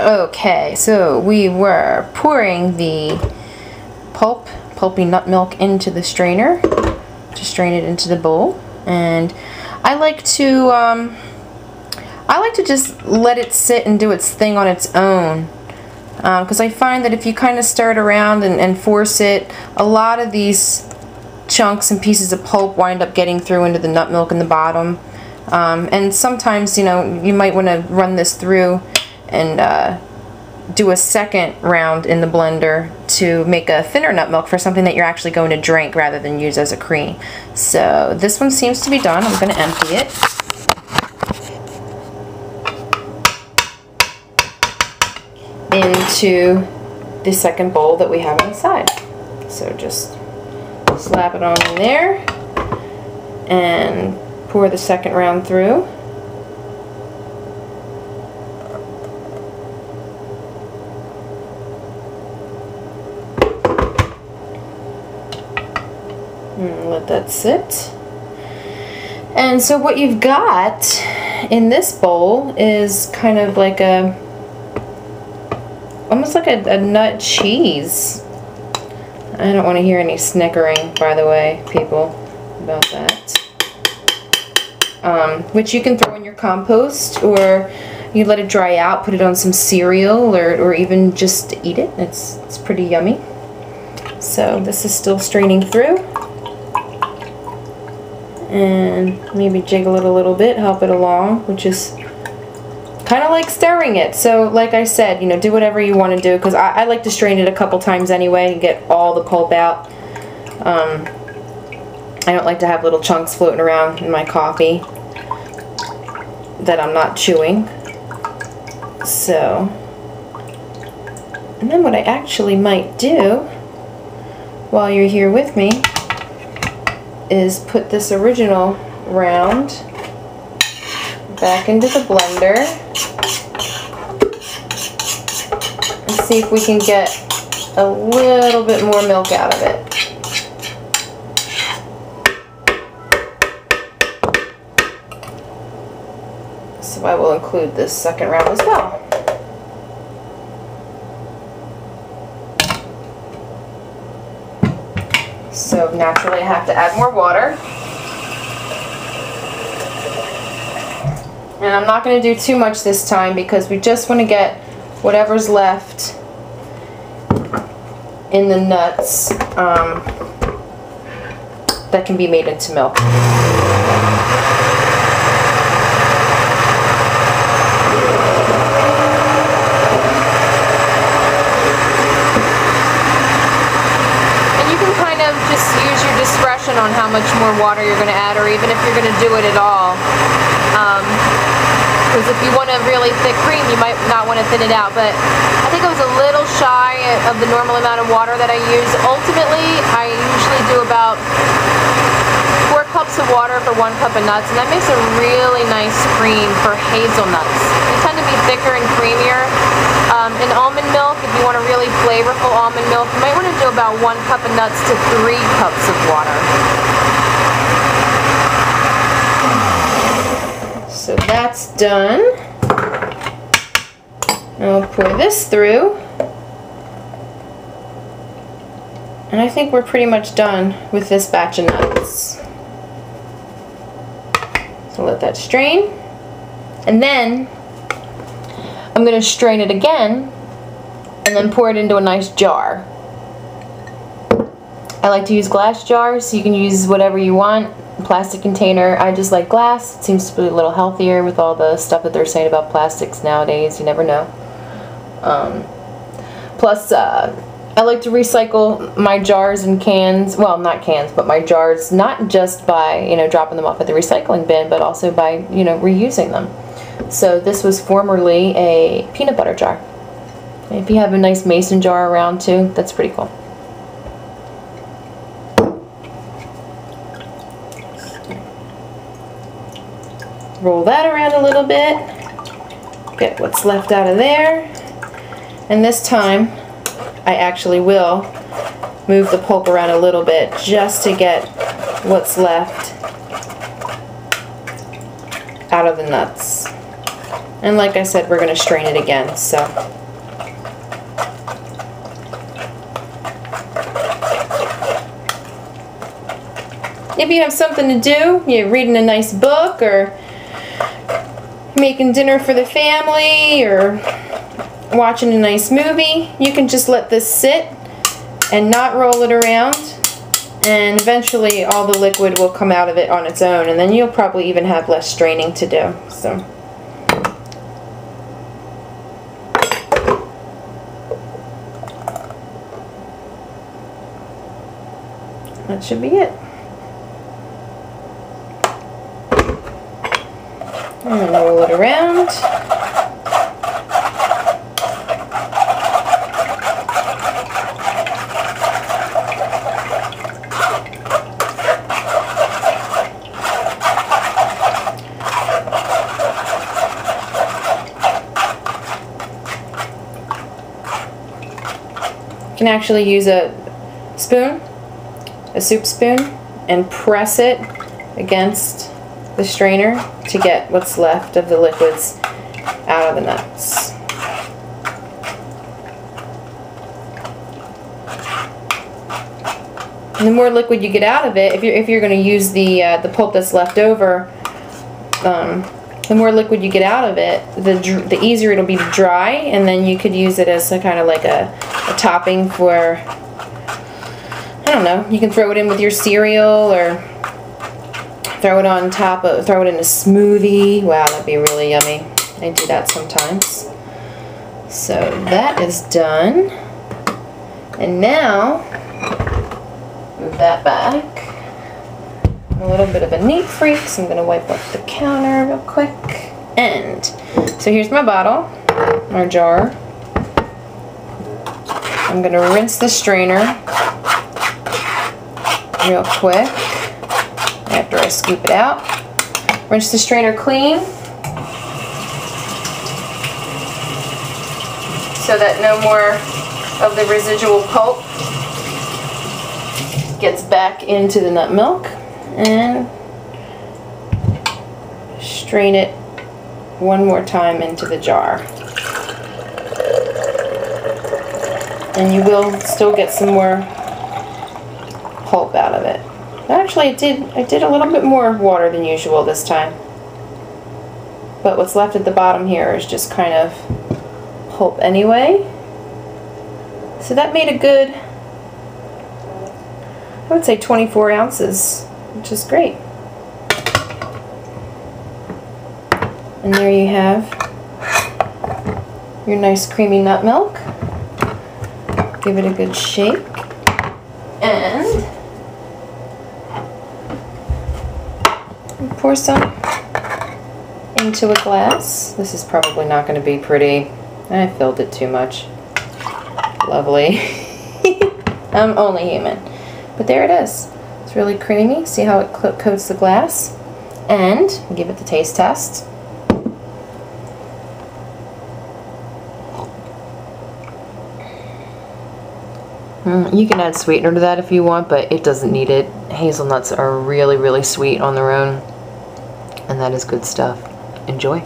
Okay, so we were pouring the pulpy nut milk into the strainer to strain it into the bowl, and I like to just let it sit and do its thing on its own, because I find that if you kind of stir it around and force it, a lot of these chunks and pieces of pulp wind up getting through into the nut milk in the bottom, and sometimes, you know, you might want to run this through and do a second round in the blender to make a thinner nut milk for something that you're actually going to drink rather than use as a cream. So this one seems to be done. I'm going to empty it. Into the second bowl that we have inside. So just slap it on in there and pour the second round through. And let that sit. And so what you've got in this bowl is kind of like almost like a nut cheese. I don't want to hear any snickering, by the way, people, about that. Which you can throw in your compost, or you let it dry out, put it on some cereal, or even just eat it. It's pretty yummy. So this is still straining through. And maybe jiggle it a little bit, help it along, which is kind of like stirring it. So like I said, you know, do whatever you want to do, because I like to strain it a couple times anyway and get all the pulp out. I don't like to have little chunks floating around in my coffee that I'm not chewing. So, and then what I actually might do while you're here with me is put this original round back into the blender and see if we can get a little bit more milk out of it. So I will include this second round as well. So naturally I have to add more water. And I'm not going to do too much this time because we just want to get whatever's left in the nuts that can be made into milk. Just use your discretion on how much more water you're going to add, or even if you're going to do it at all. Because if you want a really thick cream, you might not want to thin it out. But I think I was a little shy of the normal amount of water that I use. Ultimately, I usually do about 4 cups of water for 1 cup of nuts, and that makes a really nice cream for hazelnuts. They tend to be thicker and creamier. In almond milk, if you want a really flavorful almond milk, you might want to do about 1 cup of nuts to 3 cups of water. So that's done. I'll pour this through. And I think we're pretty much done with this batch of nuts. So let that strain. And then I'm going to strain it again and then pour it into a nice jar. I like to use glass jars, so you can use whatever you want. A plastic container, I just like glass. It seems to be a little healthier with all the stuff that they're saying about plastics nowadays. You never know. Plus, I like to recycle my jars and cans. Well, not cans, but my jars, not just by, you know, dropping them off at the recycling bin, but also by, you know, reusing them. So this was formerly a peanut butter jar. If you have a nice mason jar around too, that's pretty cool. Roll that around a little bit, get what's left out of there, and this time I actually will move the pulp around a little bit just to get what's left out of the nuts. And like I said, we're going to strain it again, so. If you have something to do, you're reading a nice book or making dinner for the family or watching a nice movie, you can just let this sit and not roll it around, and eventually all the liquid will come out of it on its own, and then you'll probably even have less straining to do. So. That should be it. And then roll it around. You can actually use a spoon, a soup spoon, and press it against the strainer to get what's left of the liquids out of the nuts. And the more liquid you get out of it, if you're going to use the pulp that's left over, the more liquid you get out of it, the easier it'll be to dry, and then you could use it as a kind of like a topping for, I don't know, you can throw it in with your cereal or throw it on top of, throw it in a smoothie. Wow, that'd be really yummy. I do that sometimes. So that is done. And now, move that back. I'm a little bit of a neat freak, so I'm going to wipe off the counter real quick. And, so here's my bottle, our jar. I'm going to rinse the strainer real quick after I scoop it out. Rinse the strainer clean so that no more of the residual pulp gets back into the nut milk, and strain it one more time into the jar. And you will still get some more pulp out of it. Actually, I did a little bit more water than usual this time. But what's left at the bottom here is just kind of pulp anyway. So that made a good, I would say 24 ounces, which is great. And there you have your nice creamy nut milk. Give it a good shake. And pour some into a glass. This is probably not going to be pretty. I filled it too much. Lovely. I'm only human. But there it is. It's really creamy. See how it coats the glass? And give it the taste test. You can add sweetener to that if you want, but it doesn't need it. Hazelnuts are really, really sweet on their own, and that is good stuff. Enjoy.